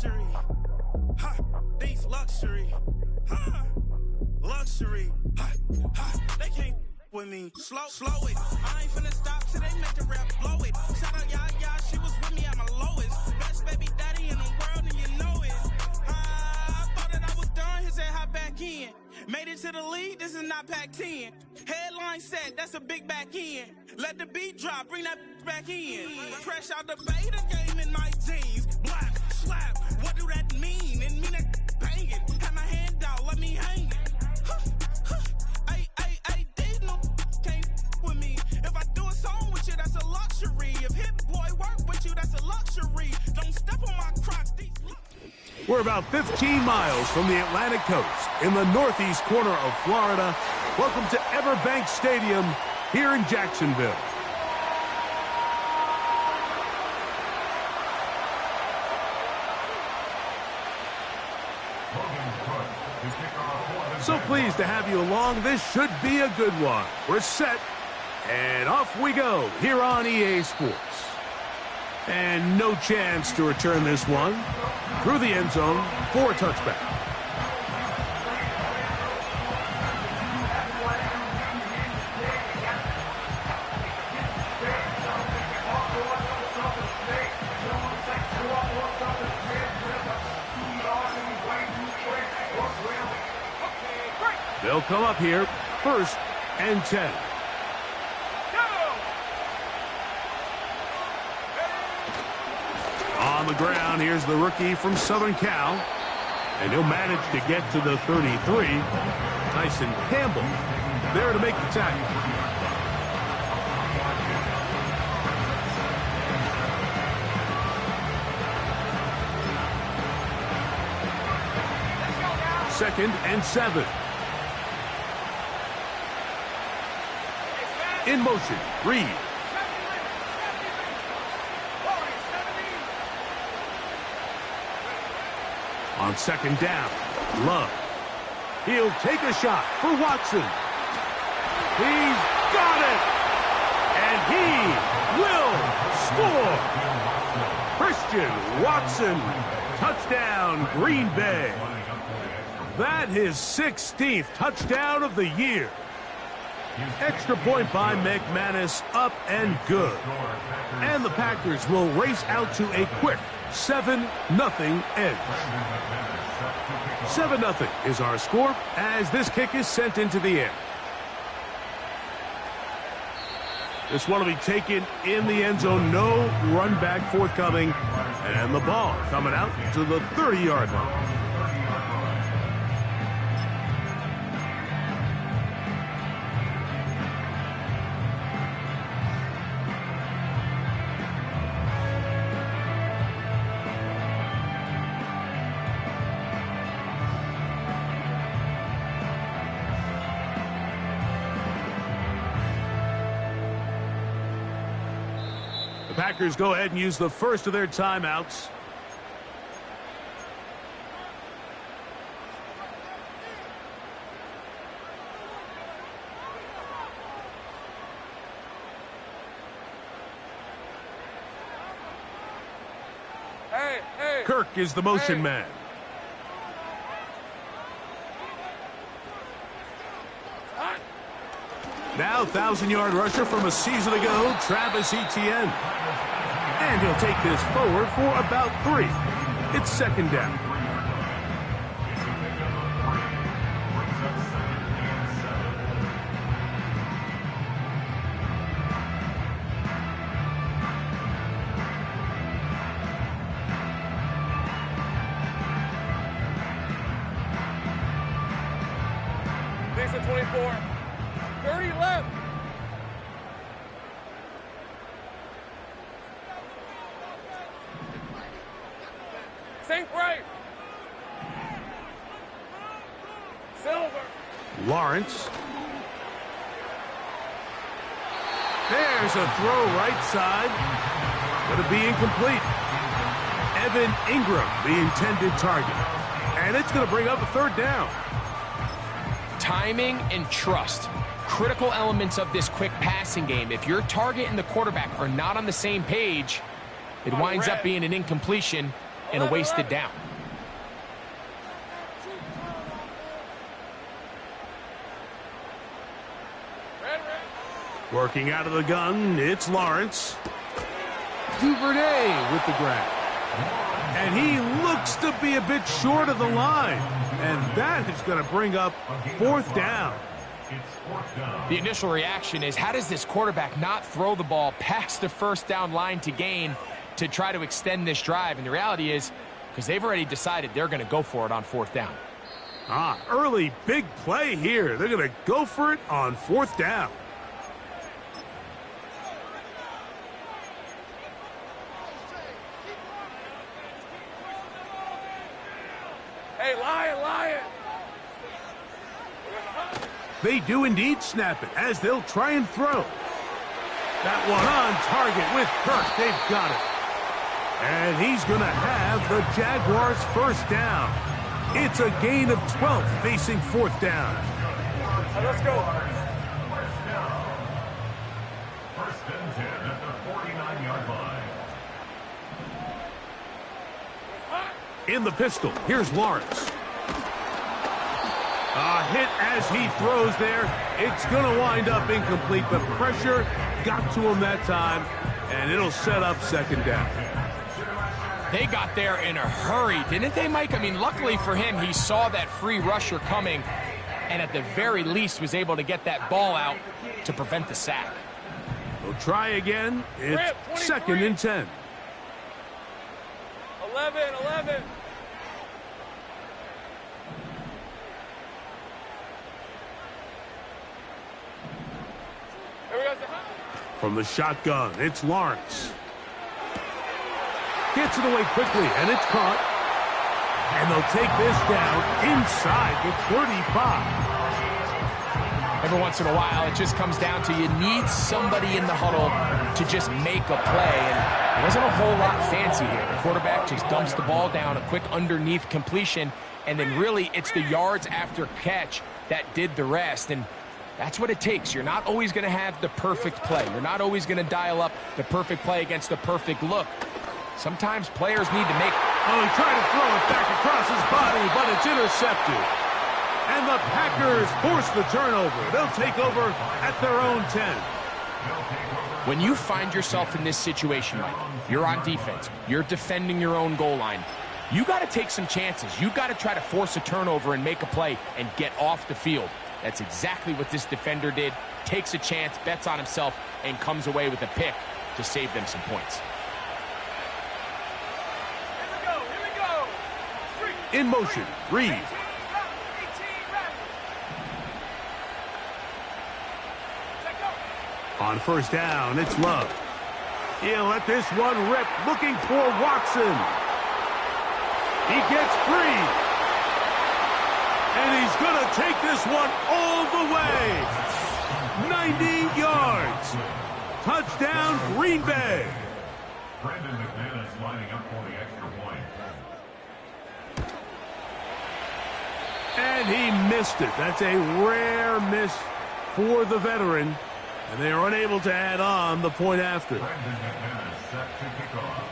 luxury. Ha, these luxury. Ha, luxury. Ha, ha, they can't with me. Slow it. I ain't finna stop till they make the rap blow it. Shout out, yeah, she was with me at my lowest. Best baby daddy in the world, and you know it. I thought that I was done, he said hop back in. Made it to the league, this is not Pac-10. Headline set, that's a big back end. Let the beat drop, bring that back in. Fresh out the beta game in my jeans. Black, slap, what do that mean? It mean that banging. Have my hand out, let me hang it. These no can't with me. If I do a song with you, that's a luxury. If Hit Boy work with you, that's a luxury. Don't step on my Crocs. We're about 15 miles from the Atlantic coast in the northeast corner of Florida. Welcome to Everbank Stadium here in Jacksonville. So pleased to have you along. This should be a good one. We're set, and off we go here on EA Sports. And no chance to return this one through the end zone for a touchback. They'll come up here, 1st and 10. On the ground, here's the rookie from Southern Cal. And he'll manage to get to the 33. Tyson Campbell there to make the tackle. Second and 7. In motion, Reed. On 2nd down, Love. He'll take a shot for Watson. He's got it! And he will score! Christian Watson, touchdown, Green Bay. That his 16th touchdown of the year. Extra point by McManus, up and good. And the Packers will race out to a quick 7-0 edge. 7-0 is our score as this kick is sent into the air. This one will be taken in the end zone. No run back forthcoming. And the ball coming out to the 30-yard line. The Packers go ahead and use the first of their timeouts. Kirk is the motion man. Now 1,000-yard rusher from a season ago, Travis Etienne. And he'll take this forward for about 3. It's 2nd down. Thanks to 24. 30 left. St. Right. Silver. Lawrence. There's a throw right side. It's going to be incomplete. Evan Ingram, the intended target. And it's going to bring up a 3rd down. Timing and trust. Critical elements of this quick passing game. If your target and the quarterback are not on the same page, it winds up being an incompletion. and a wasted down. Working out of the gun, it's Lawrence. Duvernay with the grab. And he looks to be a bit short of the line. And that is going to bring up 4th down. The initial reaction is, how does this quarterback not throw the ball past the 1st down line to gain to try to extend this drive? And the reality is, because they've already decided they're going to go for it on 4th down. Early big play here. They're going to go for it on 4th down. Hey, Lion! They do indeed snap it as they'll try and throw. That one on target with Kirk. They've got it. And he's going to have the Jaguars 1st down. It's a gain of 12 facing 4th down. Let's go. 1st and 10 at the 49-yard line. In the pistol, here's Lawrence. A hit as he throws there. It's going to wind up incomplete. The pressure got to him that time, and it'll set up 2nd down. They got there in a hurry, didn't they, Mike? I mean, luckily for him, he saw that free rusher coming, and at the very least was able to get that ball out to prevent the sack. We'll try again. It's 2nd and 10. 11. From the shotgun, it's Lawrence. Gets it away quickly, and it's caught. And they'll take this down inside the 35. Every once in a while, it just comes down to you need somebody in the huddle to just make a play. And there wasn't a whole lot fancy here. The quarterback just dumps the ball down, a quick underneath completion, and then really it's the yards after catch that did the rest. And that's what it takes. You're not always going to have the perfect play. You're not always going to dial up the perfect play against the perfect look. Sometimes players need to make... Oh, he tried to throw it back across his body, but it's intercepted. And the Packers force the turnover. They'll take over at their own 10. When you find yourself in this situation, Mike, you're on defense, you're defending your own goal line, you got to take some chances. You got to try to force a turnover and make a play and get off the field. That's exactly what this defender did. Takes a chance, bets on himself, and comes away with a pick to save them some points. Here we go. In motion, Reed. On 1st down, it's Love. He'll let this one rip, looking for Watson. He gets free. And he's going to take this one all the way. 90 yards. Touchdown, Green Bay. Brandon McManus lining up for the extra point. And he missed it. That's a rare miss for the veteran. And they are unable to add on the point after. Brandon McManus set to kick off.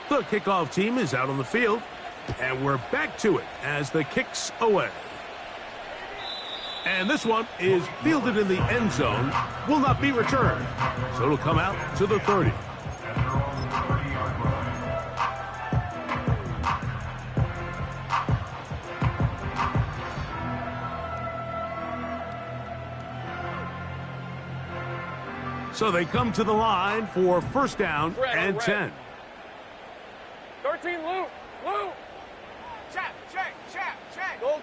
The kickoff team is out on the field, and we're back to it as the kick's away. And this one is fielded in the end zone, will not be returned. So it'll come out to the 30. So they come to the line for 1st down and 10. 13, Luke. Check. Go.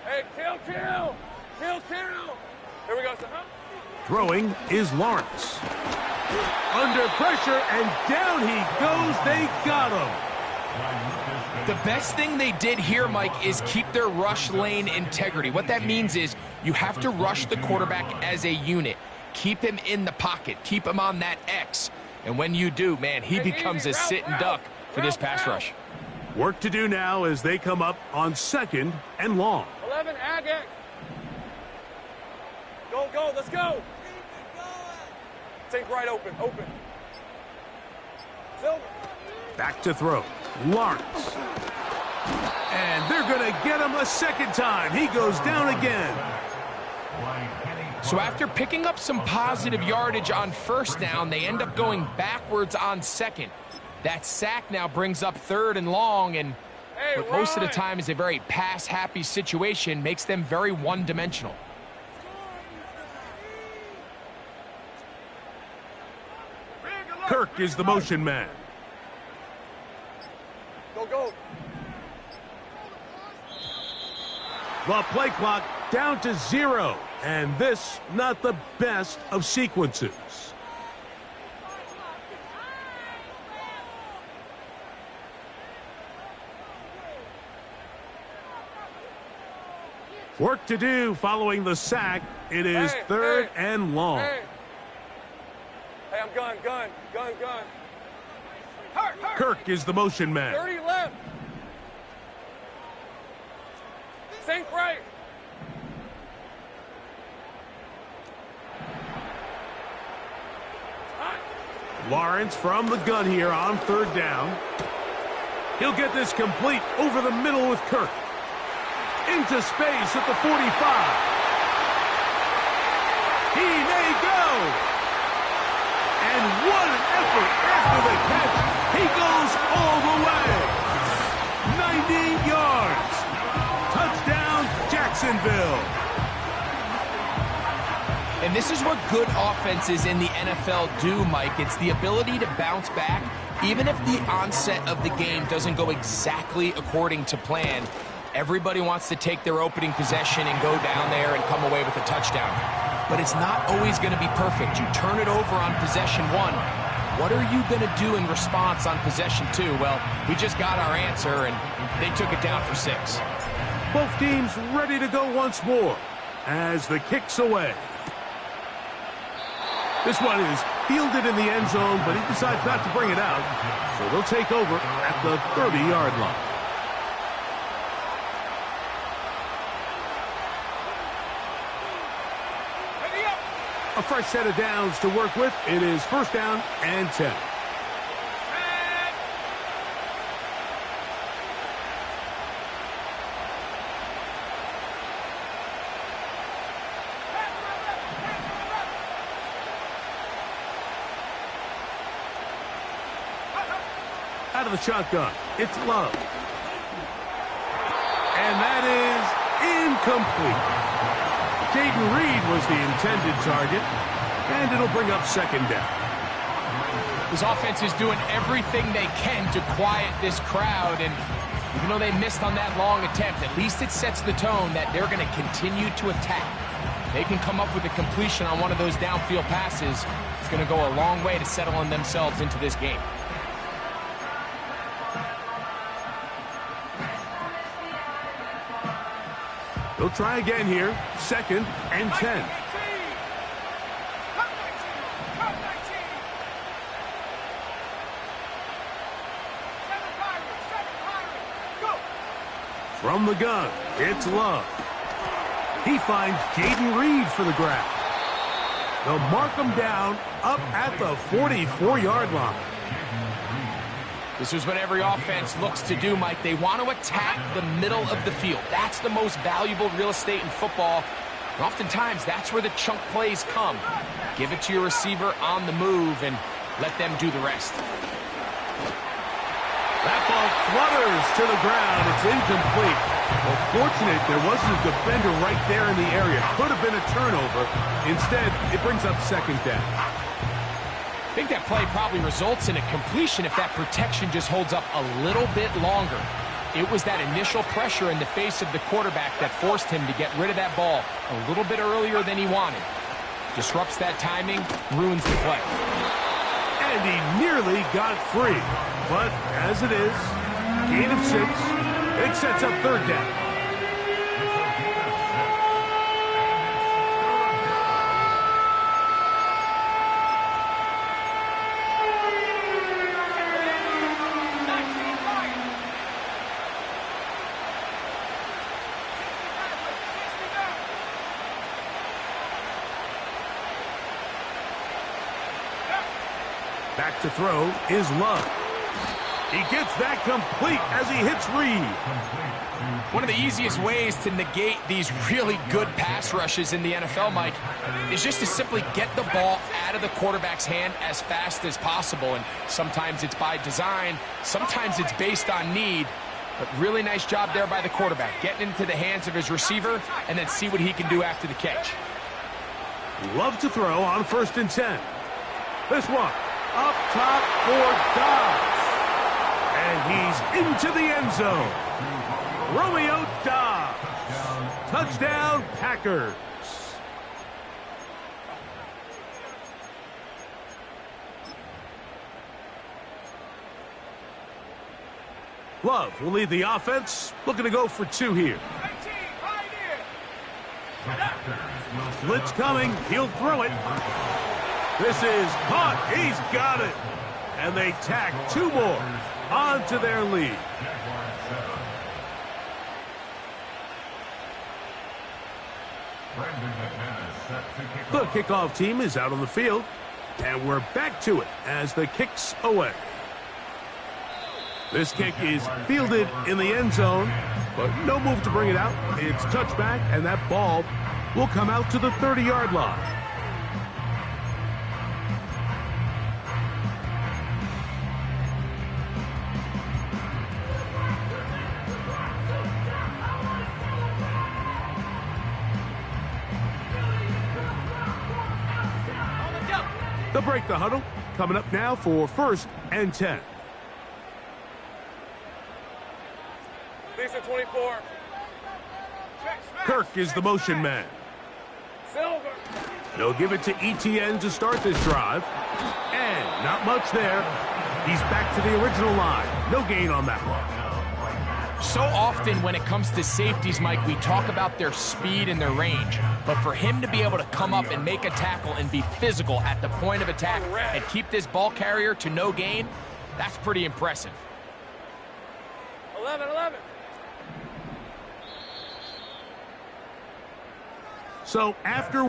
Hey, kill. Here we go, son. Throwing is Lawrence. Under pressure, and down he goes. They got him. The best thing they did here, Mike, is keep their rush lane integrity. What that means is you have to rush the quarterback as a unit. Keep him in the pocket. Keep him on that X. And when you do, man, he becomes a sit and duck for this pass rush. Work to do now as they come up on 2nd and long. 11, Agate. Go, let's go. Take right, open. Silver. Back to throw. Lawrence. And they're going to get him a second time. He goes down again. So after picking up some positive yardage on first down, they end up going backwards on second. That sack now brings up 3rd and long, and what most of the time is a very pass-happy situation, makes them very one-dimensional. Kirk is the motion man. Go. The play clock down to 0. And this, not the best of sequences. Work to do following the sack. It is 3rd and long. Hey, I'm gun. Hurt. Kirk is the motion man. 30 left. Sink right. Lawrence from the gun here on 3rd down. He'll get this complete over the middle with Kirk. Into space at the 45. He may go. And what an effort after the catch. He goes all the way. 90 yards. Touchdown, Jacksonville. And this is what good offenses in the NFL do, Mike. It's the ability to bounce back, even if the onset of the game doesn't go exactly according to plan. Everybody wants to take their opening possession and go down there and come away with a touchdown. But it's not always going to be perfect. You turn it over on possession 1. What are you going to do in response on possession 2? Well, we just got our answer, and they took it down for 6. Both teams ready to go once more as the kick's away. This one is fielded in the end zone, but he decides not to bring it out. So they'll take over at the 30-yard line. A fresh set of downs to work with. It is 1st down and 10. Out of the shotgun, it's Love. And that is incomplete. Jaden Reed was the intended target, and it'll bring up 2nd down. This offense is doing everything they can to quiet this crowd, and even though they missed on that long attempt, at least it sets the tone that they're going to continue to attack. They can come up with a completion on one of those downfield passes. It's going to go a long way to settling themselves into this game. They'll try again here. 2nd and 10. From the gun, it's Love. He finds Jaden Reed for the grab. They'll mark him down up at the 44-yard line. This is what every offense looks to do, Mike. They want to attack the middle of the field. That's the most valuable real estate in football. And oftentimes, that's where the chunk plays come. Give it to your receiver on the move and let them do the rest. That ball flutters to the ground. It's incomplete. Well, fortunate there wasn't a defender right there in the area. Could have been a turnover. Instead, it brings up 2nd down. I think that play probably results in a completion if that protection just holds up a little bit longer. It was that initial pressure in the face of the quarterback that forced him to get rid of that ball a little bit earlier than he wanted. Disrupts that timing, ruins the play. And he nearly got free. But as it is, gain of 6, it sets up 3rd down. Back to throw is Love. He gets that complete as he hits Reed. One of the easiest ways to negate these really good pass rushes in the NFL, Mike, is just to simply get the ball out of the quarterback's hand as fast as possible. And sometimes it's by design, sometimes it's based on need. But really nice job there by the quarterback, getting into the hands of his receiver and then see what he can do after the catch. Love to throw on 1st and 10. This one up top for Dobbs. And he's into the end zone. Romeo Dobbs. Touchdown, Packers. Love will lead the offense. Looking to go for 2 here. Blitz coming. He'll throw it. This is caught. He's got it. And they tack 2 more onto their lead. The kickoff team is out on the field. And we're back to it as the kick's away. This kick is fielded in the end zone, but no move to bring it out. It's touchback, and that ball will come out to the 30-yard line. They'll break the huddle. Coming up now for 1st and 10. Lisa 24. Kirk is the motion man. Silver. They'll give it to ETN to start this drive. And not much there. He's back to the original line. No gain on that one. So often when it comes to safeties, Mike, we talk about their speed and their range. But for him to be able to come up and make a tackle and be physical at the point of attack and keep this ball carrier to no gain, that's pretty impressive. 11. So after...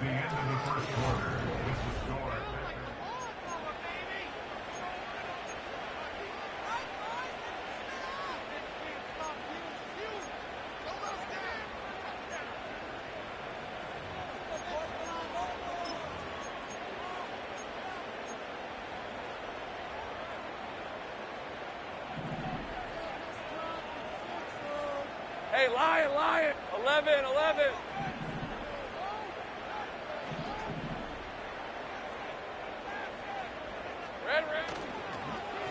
Hey, Lion. 11. Red.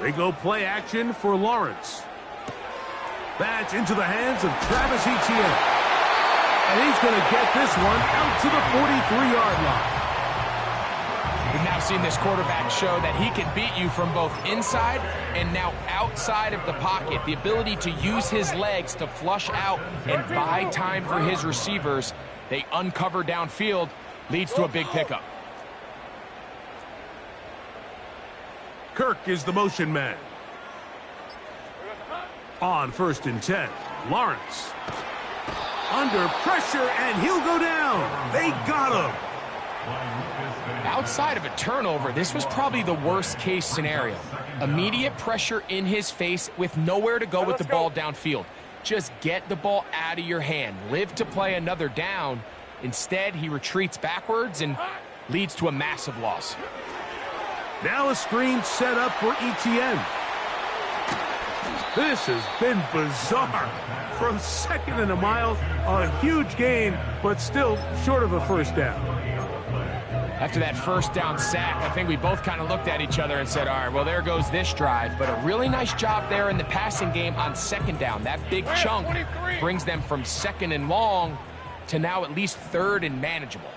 They go play action for Lawrence. That's into the hands of Travis Etienne. And he's going to get this one out to the 43-yard line. We've now seen this quarterback show that he can beat you from both inside and now outside of the pocket. The ability to use his legs to flush out and buy time for his receivers. They uncover downfield, leads to a big pickup. Kirk is the motion man. On 1st and 10, Lawrence. Under pressure, and he'll go down. They got him. Outside of a turnover, this was probably the worst-case scenario. Immediate pressure in his face with nowhere to go with the ball downfield. Just get the ball out of your hand. Live to play another down. Instead, he retreats backwards and leads to a massive loss. Now a screen set up for ETN. This has been bizarre. From 2nd and a mile, a huge gain, but still short of a first down. After that first down sack, I think we both kind of looked at each other and said, all right, well, there goes this drive. But a really nice job there in the passing game on 2nd down. That big chunk brings them from 2nd and long to now at least 3rd and manageable.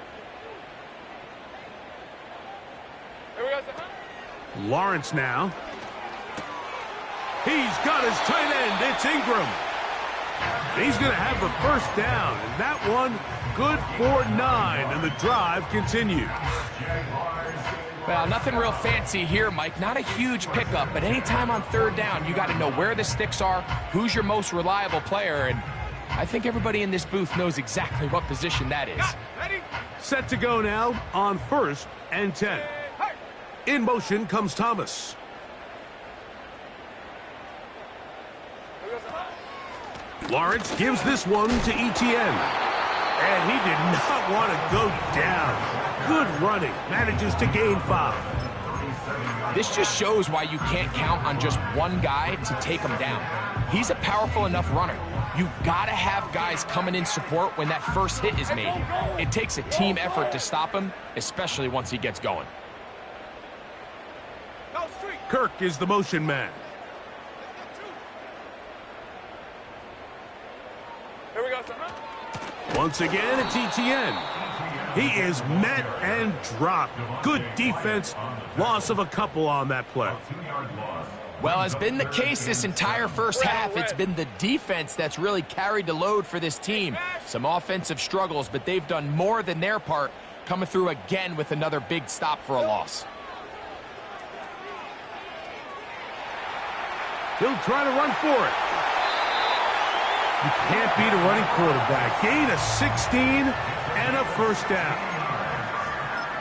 Lawrence now. He's got his tight end. It's Ingram. He's going to have the first down. And that one good for 9. And the drive continues. Well, nothing real fancy here, Mike. Not a huge pickup. But anytime on 3rd down, you got to know where the sticks are, who's your most reliable player. And I think everybody in this booth knows exactly what position that is. Set to go now on 1st and 10. In motion comes Thomas. Lawrence gives this one to Etienne. And he did not want to go down. Good running. Manages to gain 5. This just shows why you can't count on just one guy to take him down. He's a powerful enough runner. You gotta have guys coming in support when that first hit is made. It takes a team effort to stop him, especially once he gets going. Kirk is the motion man. Here we go, son. Once again, it's Etienne. He is met and dropped. Good defense. Loss of a couple on that play. Well, has been the case this entire first half. It's been the defense that's really carried the load for this team. Some offensive struggles, but they've done more than their part, coming through again with another big stop for a loss. He'll try to run for it. You can't beat a running quarterback. Gain of 16 and a first down.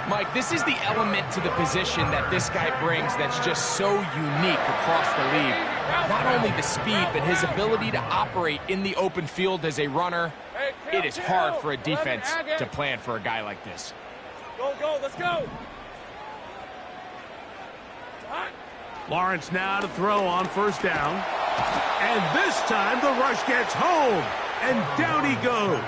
Mike, this is the element to the position that this guy brings that's just so unique across the league. Not only the speed, but his ability to operate in the open field as a runner. It is hard for a defense to plan for a guy like this. Go, let's go. Lawrence now to throw on first down. And this time the rush gets home. And down he goes.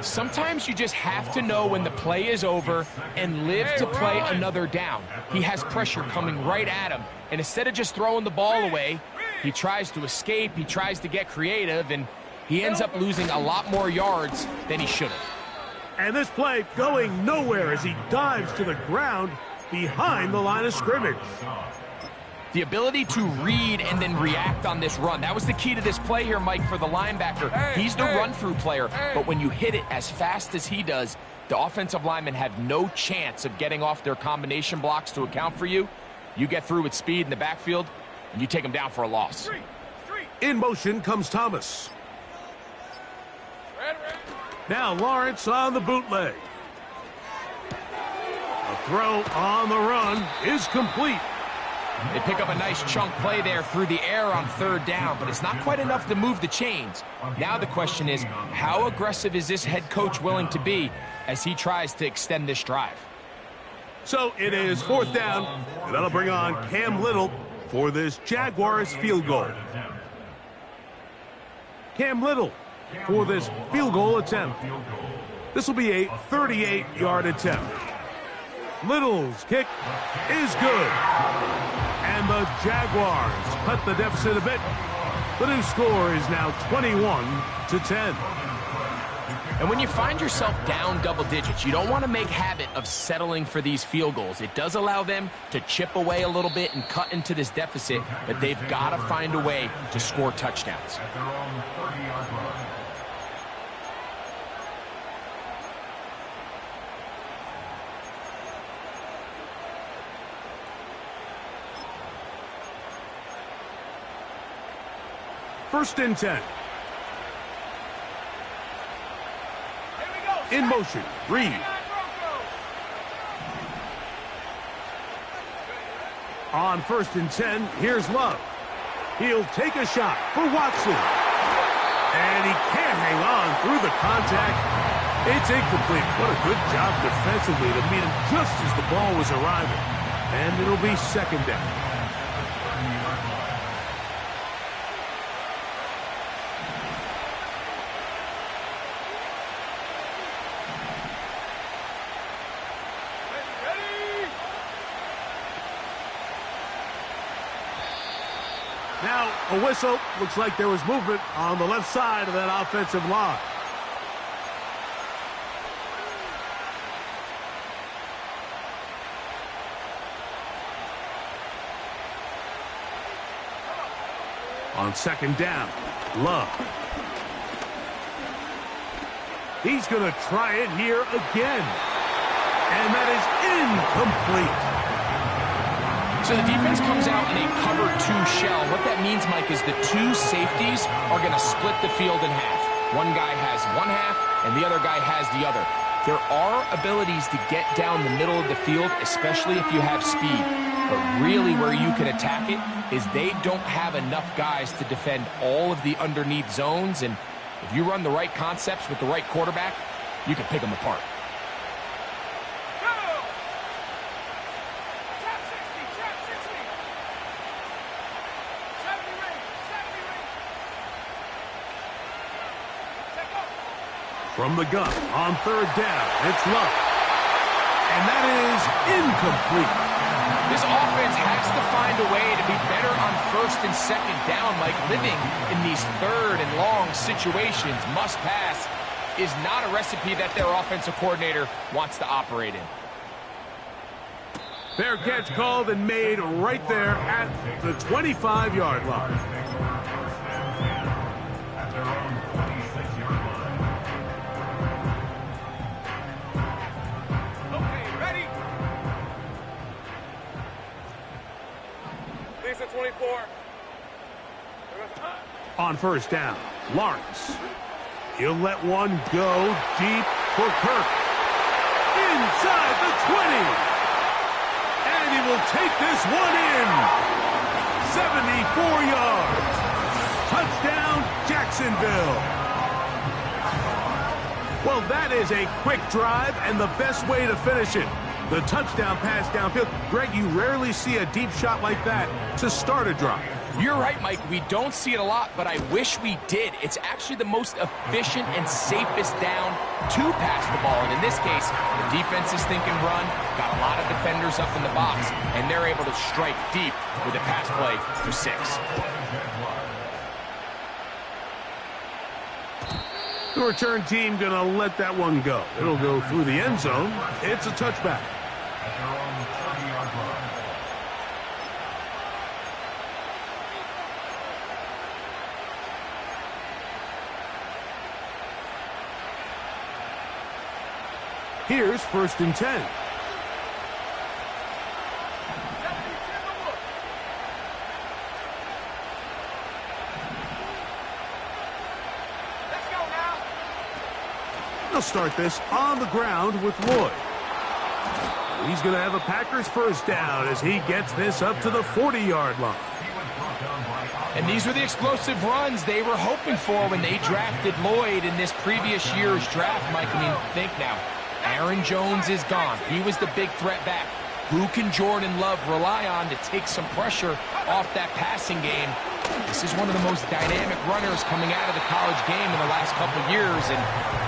Sometimes you just have to know when the play is over and live to play another down. He has pressure coming right at him. And instead of just throwing the ball away, he tries to escape, he tries to get creative, and he ends up losing a lot more yards than he should have. And this play going nowhere as he dives to the ground behind the line of scrimmage. The ability to read and then react on this run. That was the key to this play here, Mike, for the linebacker. He's the run-through player, but when you hit it as fast as he does, the offensive linemen have no chance of getting off their combination blocks to account for you. You get through with speed in the backfield, and you take them down for a loss. In motion comes Thomas. Now Lawrence on the bootleg. A throw on the run is complete. They pick up a nice chunk play there through the air on third down, but it's not quite enough to move the chains. Now the question is, how aggressive is this head coach willing to be as he tries to extend this drive? So it is fourth down, and that'll bring on Cam Little for this Jaguars field goal. Cam Little for this field goal attempt. This will be a 38-yard attempt. Little's kick is good. And the Jaguars cut the deficit a bit. The new score is now 21-10. And when you find yourself down double digits, you don't want to make habit of settling for these field goals. It does allow them to chip away a little bit and cut into this deficit, but they've got to find a way to score touchdowns. At their own 30-yard line. First and 10. In motion, Reed. On first and 10, here's Love. He'll take a shot for Watson. And he can't hang on through the contact. It's incomplete. What a good job defensively to meet him just as the ball was arriving. And it'll be second down. Now, a whistle. Looks like there was movement on the left side of that offensive line. On second down, Love. He's going to try it here again. And that is incomplete. So the defense comes out in a cover 2 shell. What that means, Mike, is the 2 safeties are going to split the field in half. One guy has one half, and the other guy has the other. There are abilities to get down the middle of the field, especially if you have speed. But really where you can attack it is they don't have enough guys to defend all of the underneath zones. And if you run the right concepts with the right quarterback, you can pick them apart. From the gun on third down, it's Love. And that is incomplete. This offense has to find a way to be better on first and second down, like living in these third and long situations. Must pass is not a recipe that their offensive coordinator wants to operate in. Fair catch called and made right there at the 25-yard line. At their own 26-yard line. Lisa 24. On first down, Lawrence. He'll let one go deep for Kirk. Inside the 20. And he will take this one in. 74 yards. Touchdown, Jacksonville. Well, that is a quick drive and the best way to finish it. The touchdown pass downfield. Greg, you rarely see a deep shot like that to start a drive. You're right, Mike. We don't see it a lot, but I wish we did. It's actually the most efficient and safest down to pass the ball. And in this case, the defense is thinking run, got a lot of defenders up in the box, and they're able to strike deep with a pass play for 6. The return team going to let that one go. It'll go through the end zone. It's a touchback. At their own 30-yard line. Here's first and 10. They'll start this on the ground with Lloyd. He's going to have a Packers first down as he gets this up to the 40-yard line. And these were the explosive runs they were hoping for when they drafted Lloyd in this previous year's draft, Mike. I mean, think now. Aaron Jones is gone. He was the big threat back. Who can Jordan Love rely on to take some pressure off that passing game? This is one of the most dynamic runners coming out of the college game in the last couple of years, and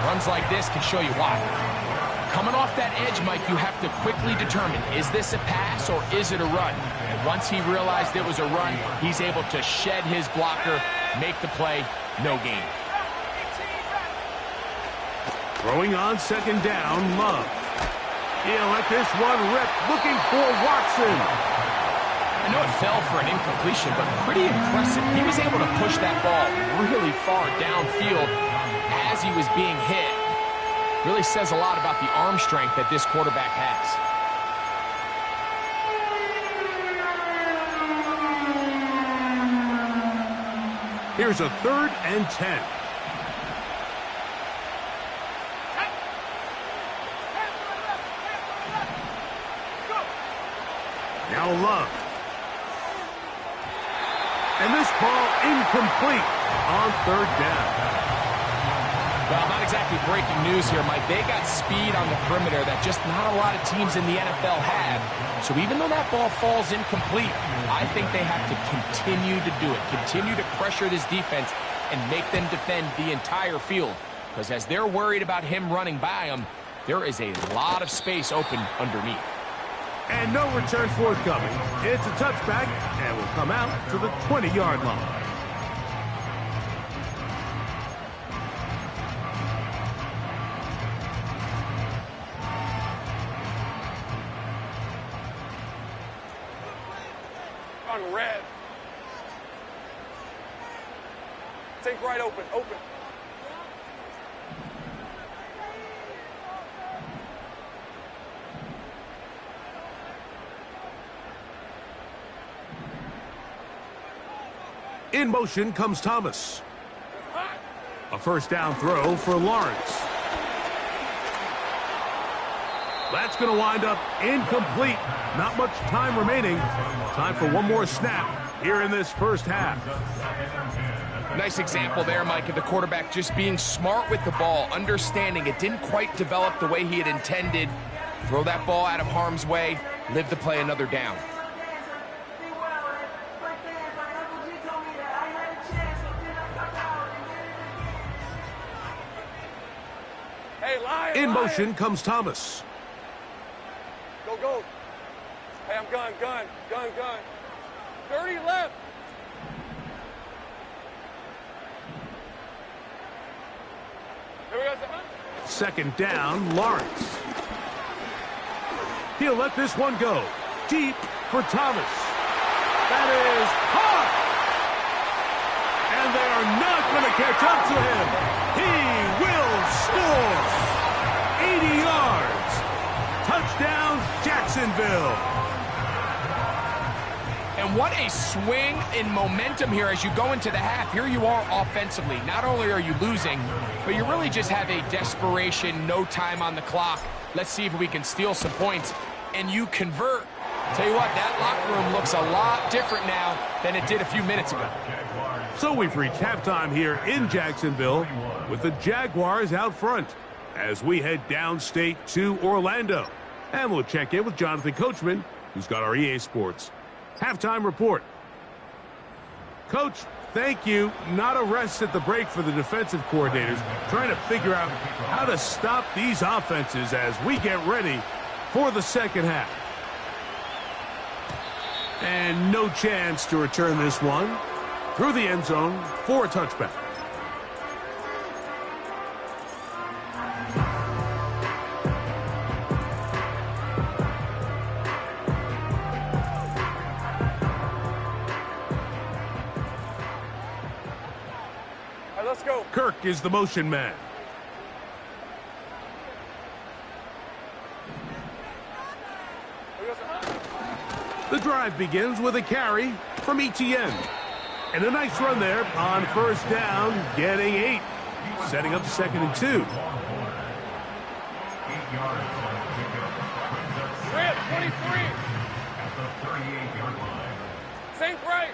runs like this can show you why. Coming off that edge, Mike, you have to quickly determine, is this a pass or is it a run? And once he realized it was a run, he's able to shed his blocker, make the play, no gain. Throwing on second down, Love. He'll let this one rip, looking for Watson. I know it fell for an incompletion, but pretty impressive. He was able to push that ball really far downfield as he was being hit. Really says a lot about the arm strength that this quarterback has. Here's a 3rd and 10. Now Love. And this ball incomplete on 3rd down. Well, not exactly breaking news here, Mike. They got speed on the perimeter that just not a lot of teams in the NFL have. So even though that ball falls incomplete, I think they have to continue to do it. Continue to pressure this defense and make them defend the entire field. Because as they're worried about him running by them, there is a lot of space open underneath. And no return forthcoming. It's a touchback and will come out to the 20-yard line. On red. Take right open, open. In motion comes Thomas. A first down throw for Lawrence. That's going to wind up incomplete. Not much time remaining. Time for one more snap here in this first half. Nice example there, Mike, of the quarterback just being smart with the ball, understanding it didn't quite develop the way he had intended. Throw that ball out of harm's way, live to play another down. Hey, Lion, In Lion. motion comes Thomas. Go, go. Hey, I'm gun. 30 left. Here we go, son. Second down, Lawrence. He'll let this one go. Deep for Thomas. That is hot. And they are not going to catch up to him. He will score. 80 yards. Touchdown, Jacksonville. And what a swing in momentum here as you go into the half. Here you are offensively. Not only are you losing, but you really just have a desperation, no time on the clock. Let's see if we can steal some points. And you convert. Tell you what, that locker room looks a lot different now than it did a few minutes ago. So we've reached halftime here in Jacksonville with the Jaguars out front as we head downstate to Orlando. And we'll check in with Jonathan Coachman, who's got our EA Sports halftime report. Coach, thank you. Not a rest at the break for the defensive coordinators, trying to figure out how to stop these offenses as we get ready for the second half. And no chance to return this one through the end zone for a touchback. All right, let's go. Kirk is the motion man. Here we go, son. The drive begins with a carry from ETN. And a nice run there on first down, getting 8. Setting up 2nd and 2. 8 yards on the pickup. Brings up We're at 23. at the 38-yard line. Sink right.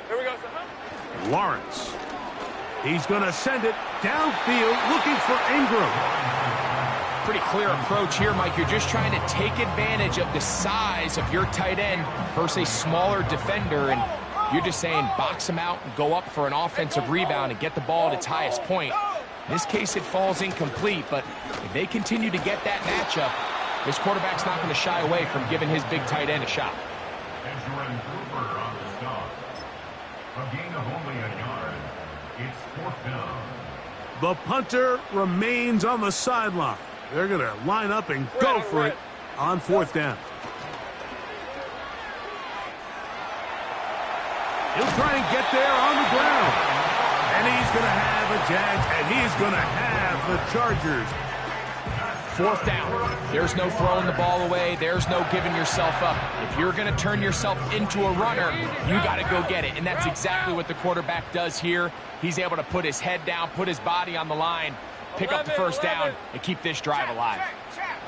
Here we go, son. Lawrence. He's going to send it downfield looking for Ingram. Pretty clear approach here, Mike. You're just trying to take advantage of the size of your tight end versus a smaller defender, and you're just saying box him out and go up for an offensive rebound and get the ball at its highest point. In this case, it falls incomplete, but if they continue to get that matchup, this quarterback's not going to shy away from giving his big tight end a shot. Edgerrin Cooper on the stop. A gain of only a yard. It's 4th down. The punter remains on the sideline. They're going to line up and go for it on 4th down. He'll try and get there on the ground. And he's going to have a Jags, and he's going to have the Chargers. 4th down. There's no throwing the ball away. There's no giving yourself up. If you're going to turn yourself into a runner, you got to go get it. And that's exactly what the quarterback does here. He's able to put his head down, put his body on the line, pick up the first down, and keep this drive alive. Check.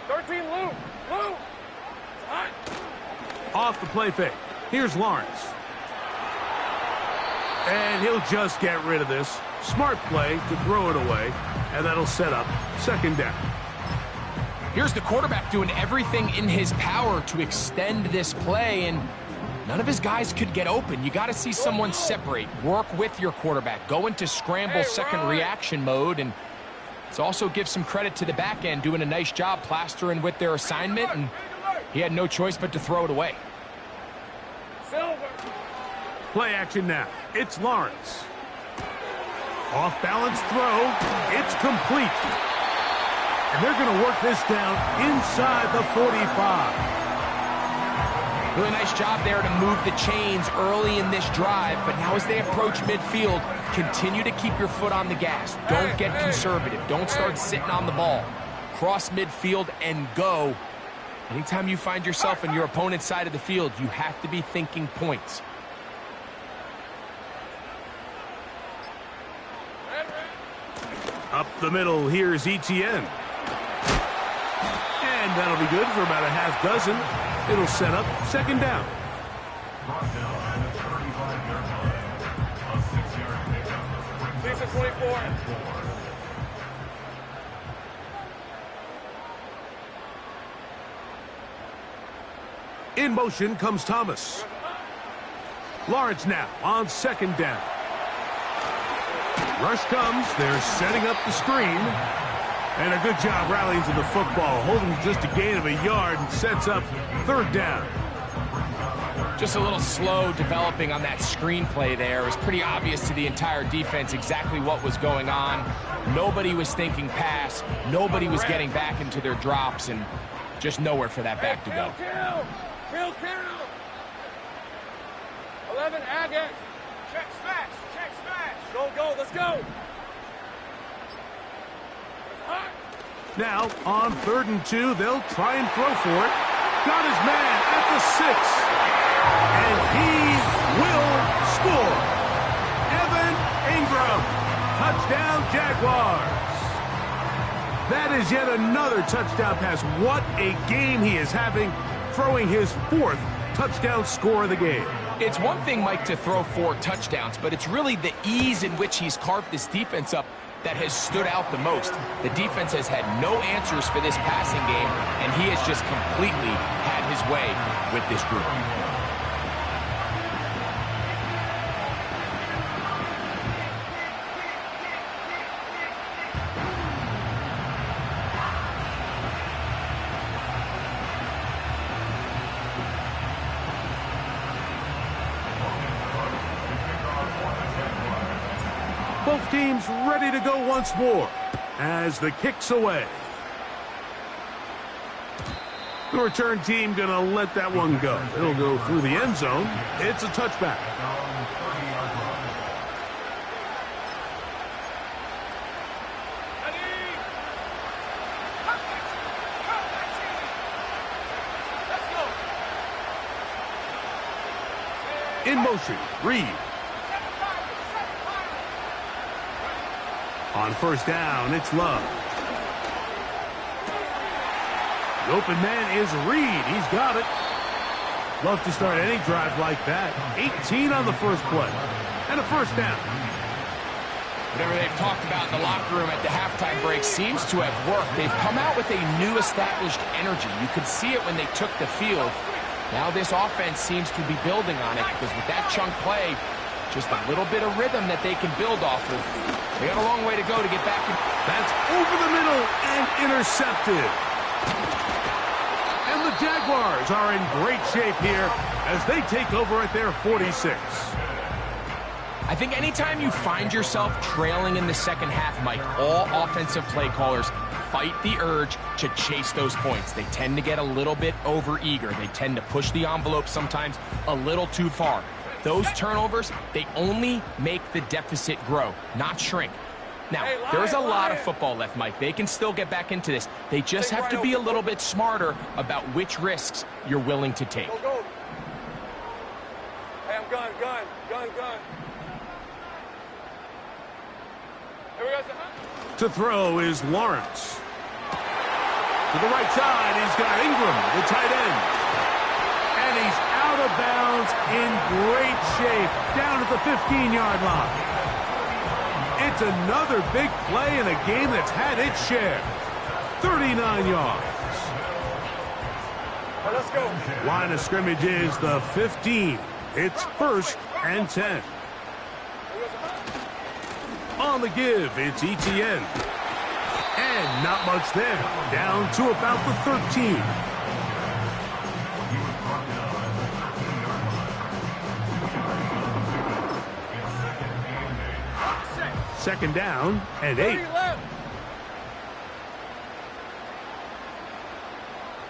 13, Lou. Hot. Off the play fake. Here's Lawrence. And he'll just get rid of this. Smart play to throw it away, and that'll set up 2nd down. Here's the quarterback doing everything in his power to extend this play, and none of his guys could get open. You got to see someone separate, work with your quarterback, go into scramble second reaction mode, and it's also give some credit to the back end doing a nice job plastering with their assignment, and he had no choice but to throw it away. Silver. Play action now. It's Lawrence. Off-balance throw. It's complete. And they're going to work this down inside the 45. Really nice job there to move the chains early in this drive, but now as they approach midfield, continue to keep your foot on the gas. Don't get conservative. Don't start sitting on the ball. Cross midfield and go. Anytime you find yourself on your opponent's side of the field, you have to be thinking points. Up the middle, here's Etienne. And that'll be good for about a half dozen. It'll set up second down. Brought down at the 35-yard line. A 6-yard pickup. Please, 24. And 4. In motion comes Thomas. Lawrence now on second down. Rush comes. They're setting up the screen. And a good job rallying to the football, holding just a gain of a yard and sets up third down. Just a little slow developing on that screenplay there. It was pretty obvious to the entire defense exactly what was going on. Nobody was thinking pass. Nobody was getting back into their drops, and just nowhere for that back to go. Kill. 11, Agate. Check smash. Go, let's go. Now, on 3rd and 2, they'll try and throw for it. Got his man at the 6. And he will score. Evan Ingram. Touchdown, Jaguars. That is yet another touchdown pass. What a game he is having, throwing his 4th touchdown score of the game. It's one thing, Mike, to throw 4 touchdowns, but it's really the ease in which he's carved this defense up that has stood out the most. The defense has had no answers for this passing game, and he has just completely had his way with this group. Both teams ready to go once more as the kick's away. The return team going to let that one go. It'll go through the end zone. It's a touchback. In motion, Reed. On first down, it's Love. The open man is Reed. He's got it. Love to start any drive like that. 18 on the first play. And a first down. Whatever they've talked about in the locker room at the halftime break seems to have worked. They've come out with a new established energy. You could see it when they took the field. Now this offense seems to be building on it because with that chunk play, just a little bit of rhythm that they can build off of. They got a long way to go to get back in. That's over the middle and intercepted. And the Jaguars are in great shape here as they take over at their 46. I think anytime you find yourself trailing in the second half, Mike, all offensive play callers fight the urge to chase those points. They tend to get a little bit overeager. They tend to push the envelope sometimes a little too far. Those turnovers, they only make the deficit grow, not shrink. Now, there's a lot of football left, Mike. They can still get back into this. They just have to be a little bit smarter about which risks you're willing to take. Go. Hey, I'm gun. Here we go. To throw is Lawrence. To the right side, he's got Ingram, the tight end. And he's out of bounds in great shape down at the 15-yard line. It's another big play in a game that's had its share. 39 yards. Right, let's go. Line of scrimmage is the 15. It's 1st and 10. On the give, it's Etienne. And not much there. Down to about the 13. Second down and 8.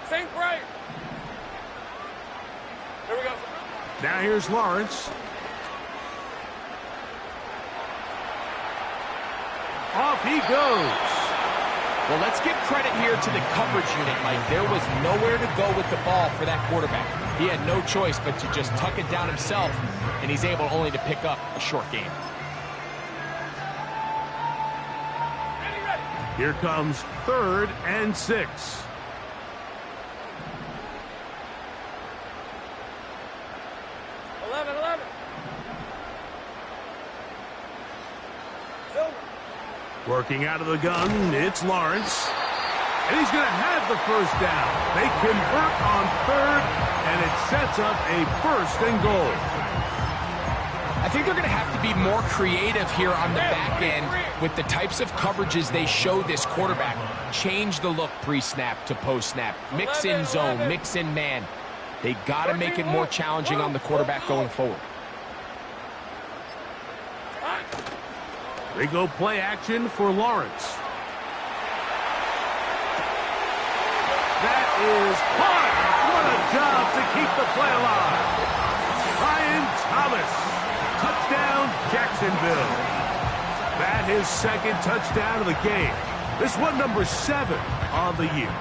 Same break. Here we go. Now here's Lawrence. Off he goes. Well, let's give credit here to the coverage unit, Mike. There was nowhere to go with the ball for that quarterback. He had no choice but to just tuck it down himself, and he's able only to pick up a short gain. Here comes 3rd and 6. Working out of the gun, it's Lawrence. And he's going to have the first down. They convert on 3rd, and it sets up a 1st and goal. I think they're going to have to be more creative here on the back end with the types of coverages they show this quarterback. Change the look pre-snap to post-snap. Mix in zone, mix in man. They got to make it more challenging on the quarterback going forward. They go play action for Lawrence. That is hard. What a job to keep the play alive. Ryan Thomas. Touchdown, Jacksonville. That is 2nd touchdown of the game. This one number 7 on the year.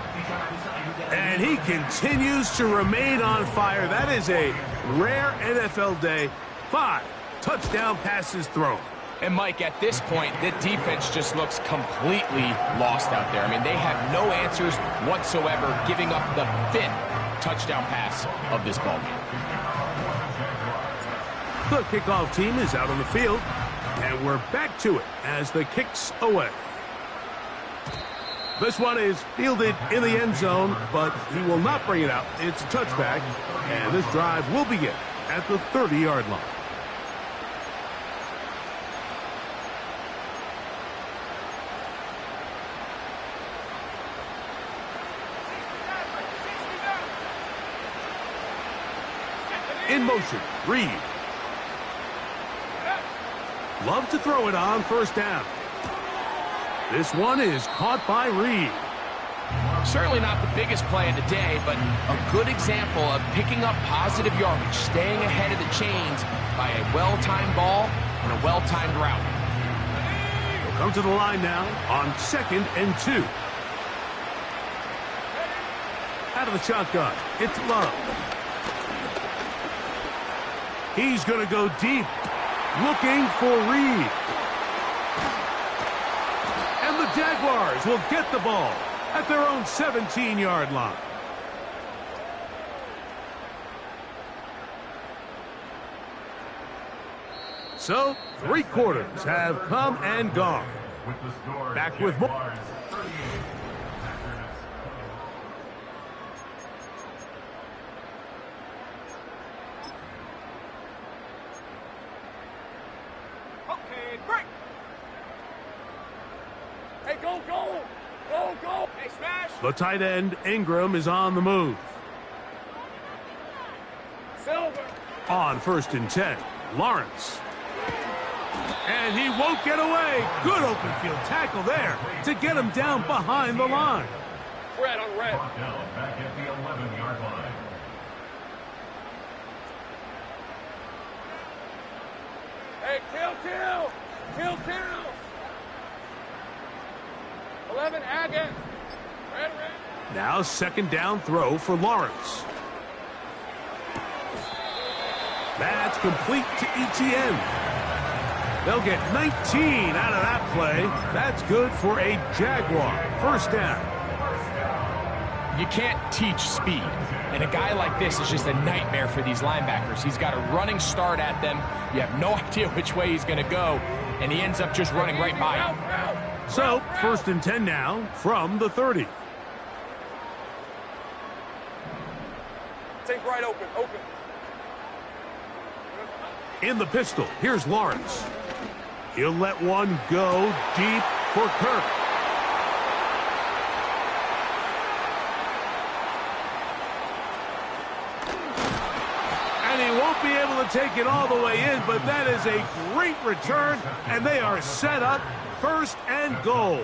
And he continues to remain on fire. That is a rare NFL day. 5 touchdown passes thrown. And, Mike, at this point, the defense just looks completely lost out there. I mean, they have no answers whatsoever, giving up the 5th touchdown pass of this ballgame. The kickoff team is out on the field, and we're back to it as the kick's away. This one is fielded in the end zone, but he will not bring it out. It's a touchback, and this drive will begin at the 30-yard line. In motion, Reed. Love to throw it on 1st down. This one is caught by Reed. Certainly not the biggest play of the day, but a good example of picking up positive yardage, staying ahead of the chains by a well-timed ball and a well-timed route. We'll come to the line now on 2nd and 2. Out of the shotgun, it's Love. He's going to go deep, looking for Reed. And the Jaguars will get the ball at their own 17-yard line. So, 3 quarters have come and gone. Back with more. The tight end, Ingram, is on the move. On 1st and 10, Lawrence. And he won't get away. Good open field tackle there to get him down behind the line. Red on red. Back at the 11-yard line. Hey, kill. 11, Agate. Red. Now 2nd down throw for Lawrence. That's complete to ETN. They'll get 19 out of that play. That's good for a Jaguar. 1st down. You can't teach speed, and a guy like this is just a nightmare for these linebackers. He's got a running start at them. You have no idea which way he's going to go, and he ends up just running right by him. So, 1st and 10 now from the 30. Take right open. In the pistol, here's Lawrence. He'll let one go deep for Kirk. And he won't be able to take it all the way in, but that is a great return, and they are set up 1st and goal.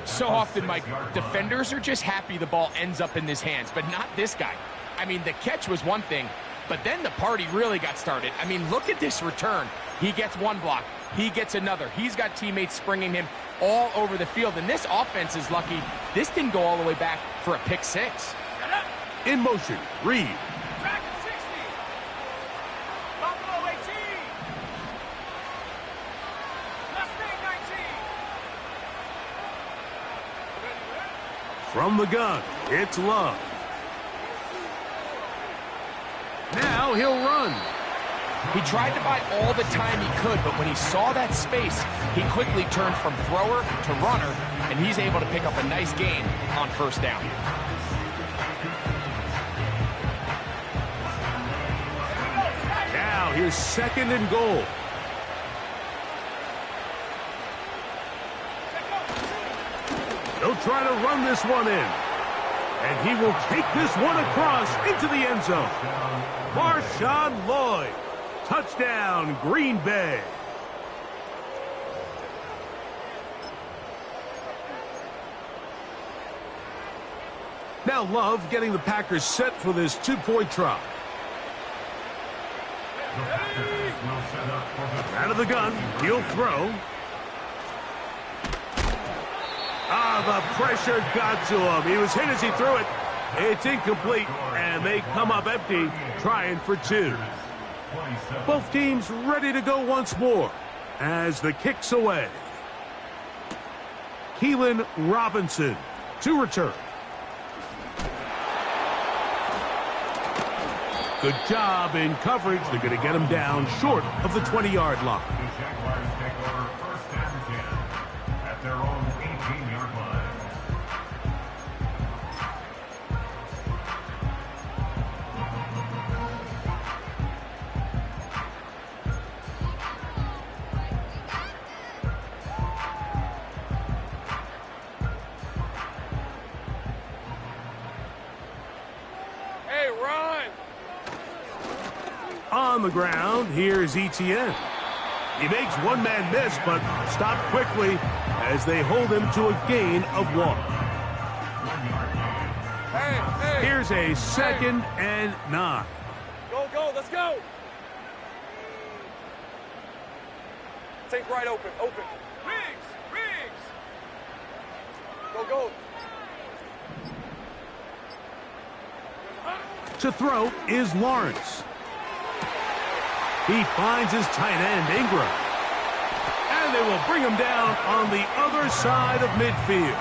So often, Mike, defenders are just happy the ball ends up in his hands, but not this guy. I mean, the catch was one thing, But then the party really got started. I mean, look at this return. He gets one block. He gets another. He's got teammates springing him all over the field. And this offense is lucky. This didn't go all the way back for a pick six. In motion, Reed. Back at 60. Buffalo 18. Mustang 19. From the gun, it's Love. Now he'll run. He tried to buy all the time he could, but when he saw that space, he quickly turned from thrower to runner, and he's able to pick up a nice gain on first down. Now here's 2nd and goal. They'll try to run this one in. And he will take this one across into the end zone. Marshawn Lloyd. Touchdown, Green Bay. Now Love getting the Packers set for this 2-point try. Out of the gun, he'll throw. The pressure got to him. He was hit as he threw it. It's incomplete, and they come up empty, trying for 2. Both teams ready to go once more as the kick's away. Keelan Robinson to return. Good job in coverage. They're going to get him down short of the 20-yard line. The Jaguars take over 1st and 10 at their own 18-yard line. Hey, run! On the ground, here's Etienne. He makes one man miss, but stopped quickly as they hold him to a gain of 1. Hey, hey! Here's a 2nd and 9. Go, go, let's go! Take right open, open. Riggs! Riggs! Go, go. To throw is Lawrence. He finds his tight end, Ingram. And they will bring him down on the other side of midfield.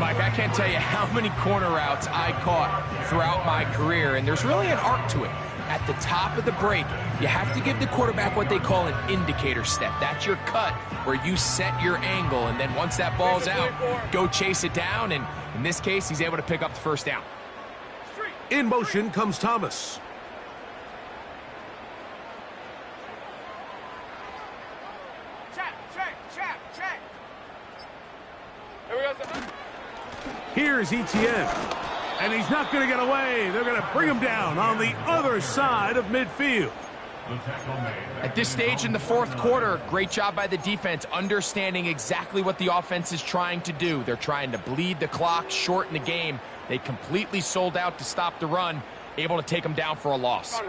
Mike, I can't tell you how many corner routes I caught throughout my career, and there's really an art to it. At the top of the break, you have to give the quarterback what they call an indicator step. That's your cut where you set your angle, and then once that ball's out, go chase it down, and in this case, he's able to pick up the first down. In motion comes Thomas. Check, check, check, check. Here we go. Here's Etienne. And he's not going to get away. They're going to bring him down on the other side of midfield. At this stage in the 4th quarter, great job by the defense, understanding exactly what the offense is trying to do. They're trying to bleed the clock, shorten the game. They completely sold out to stop the run, able to take them down for a loss.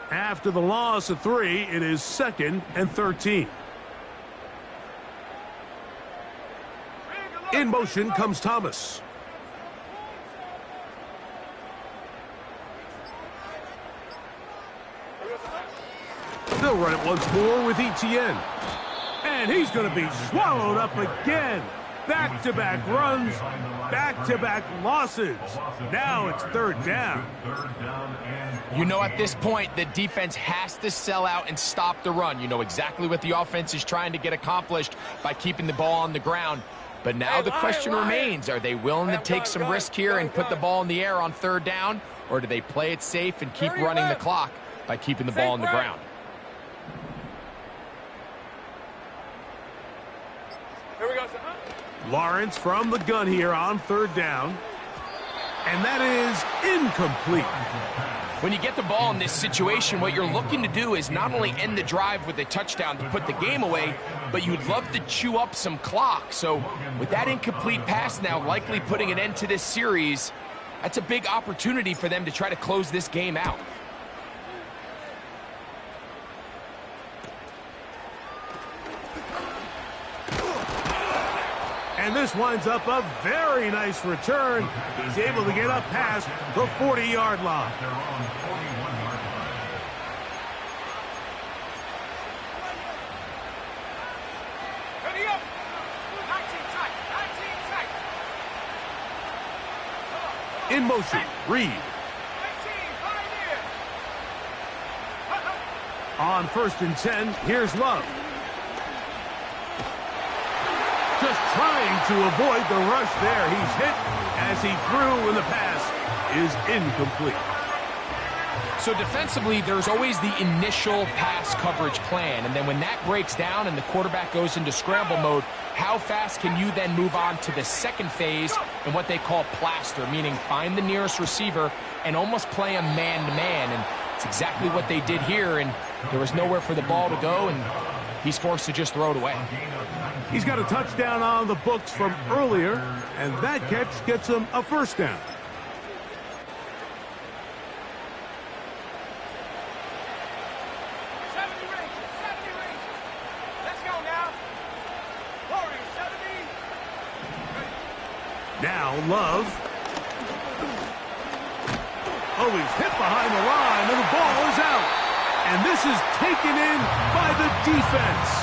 After the loss of 3, it is 2nd and 13. In motion comes Thomas. They'll run it once more with Etienne. And he's going to be swallowed up again. Back-to-back runs, back-to-back losses. Now it's 3rd down. You know, at this point, the defense has to sell out and stop the run. You know exactly what the offense is trying to get accomplished by keeping the ball on the ground. But now the question remains, are they willing to take some risk here and put the ball in the air on 3rd down? Or do they play it safe and keep running the clock by keeping the ball on the ground? Here we go. Lawrence from the gun here on 3rd down. And that is incomplete. When you get the ball in this situation, what you're looking to do is not only end the drive with a touchdown to put the game away, but you'd love to chew up some clock. So with that incomplete pass now likely putting an end to this series, that's a big opportunity for them to try to close this game out. And this winds up a very nice return. He's able to get up past the 40-yard line. Their own 41-yard line. Ready up. 19 tight. 19 tight. In motion, Reed. 19, pioneer. On 1st and 10, here's Love. Just trying to avoid the rush there. He's hit as he threw, and the pass is incomplete. So defensively, there's always the initial pass coverage plan, and then when that breaks down and the quarterback goes into scramble mode, how fast can you then move on to the second phase and what they call plaster, meaning find the nearest receiver and almost play him man-to-man, and it's exactly what they did here, and there was nowhere for the ball to go, and he's forced to just throw it away. He's got a touchdown on the books from earlier, and that catch gets him a first down. Let's go now. 40, 70. Now Love. Oh, he's hit behind the line, and the ball is out. And this is taken in by the defense.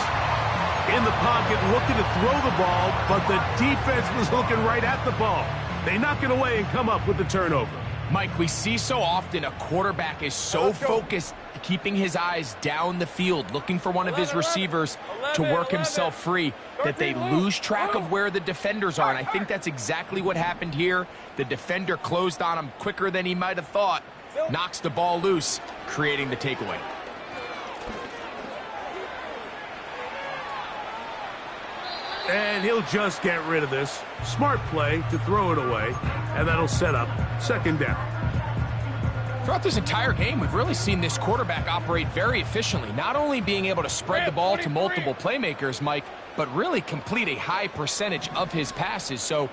In the pocket, looking to throw the ball, but the defense was looking right at the ball. They knock it away and come up with the turnover. Mike, we see so often a quarterback is so focused, keeping his eyes down the field, looking for one of his receivers to work himself free, that they lose track of where the defenders are. And I think that's exactly what happened here. The defender closed on him quicker than he might have thought, knocks the ball loose, creating the takeaway. And he'll just get rid of this. Smart play to throw it away, and that'll set up second down. Throughout this entire game, we've really seen this quarterback operate very efficiently, not only being able to spread the ball to multiple playmakers, Mike, but really complete a high percentage of his passes. So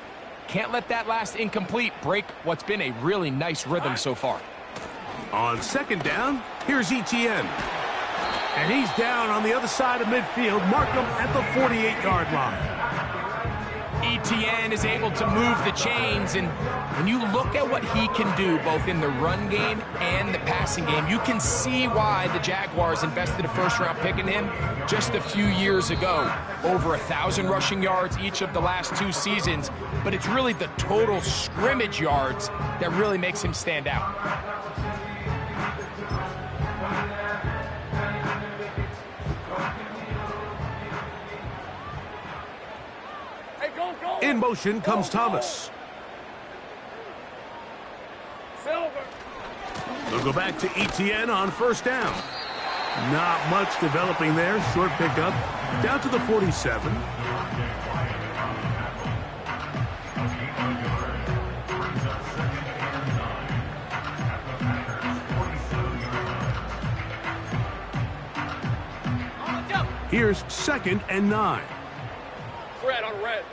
can't let that last incomplete break what's been a really nice rhythm so far. On second down, here's Etienne. And he's down on the other side of midfield. Mark him at the 48-yard line. Etienne is able to move the chains, and when you look at what he can do both in the run game and the passing game, you can see why the Jaguars invested a first-round pick in him just a few years ago. Over 1,000 rushing yards each of the last 2 seasons, but it's really the total scrimmage yards that really makes him stand out. In motion comes Thomas. They'll go back to Etienne on first down. Not much developing there. Short pickup. Down to the 47. Here's 2nd and 9. Red on red.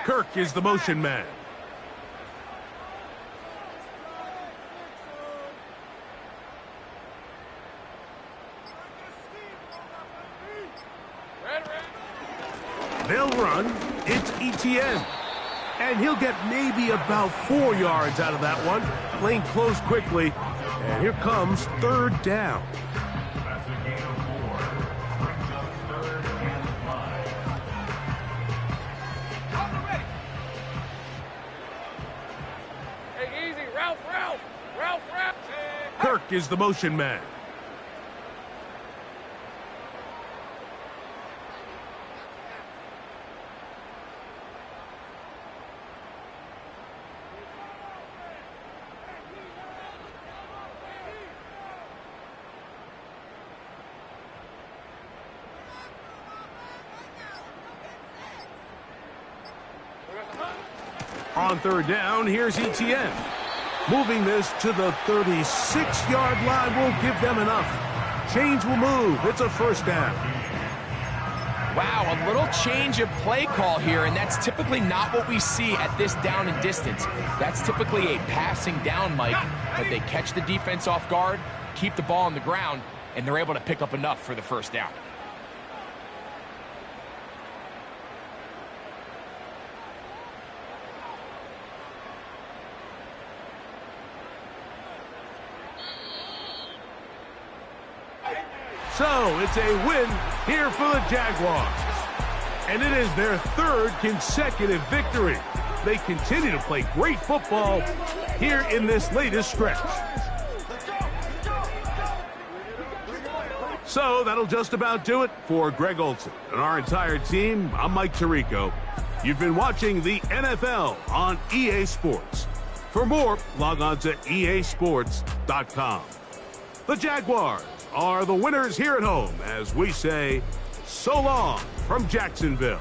Kirk is the motion man. They'll run. It's Etienne. And he'll get maybe about 4 yards out of that one. Playing close quickly. And here comes 3rd down. That's a gain of 4. Brings up 3rd and 5. Hey, easy. Ralph. Kirk is the motion man. On 3rd down, here's Etienne. Moving this to the 36-yard line will give them enough. Chains will move. It's a first down. Wow, a little change of play call here, and that's typically not what we see at this down and distance. That's typically a passing down, Mike, but they catch the defense off guard, keep the ball on the ground, and they're able to pick up enough for the first down. So it's a win here for the Jaguars. And it is their third consecutive victory. They continue to play great football here in this latest stretch. So that'll just about do it for Greg Olson and our entire team. I'm Mike Tirico. You've been watching the NFL on EA Sports. For more, log on to easports.com. The Jaguars are the winners here at home as we say so long from Jacksonville.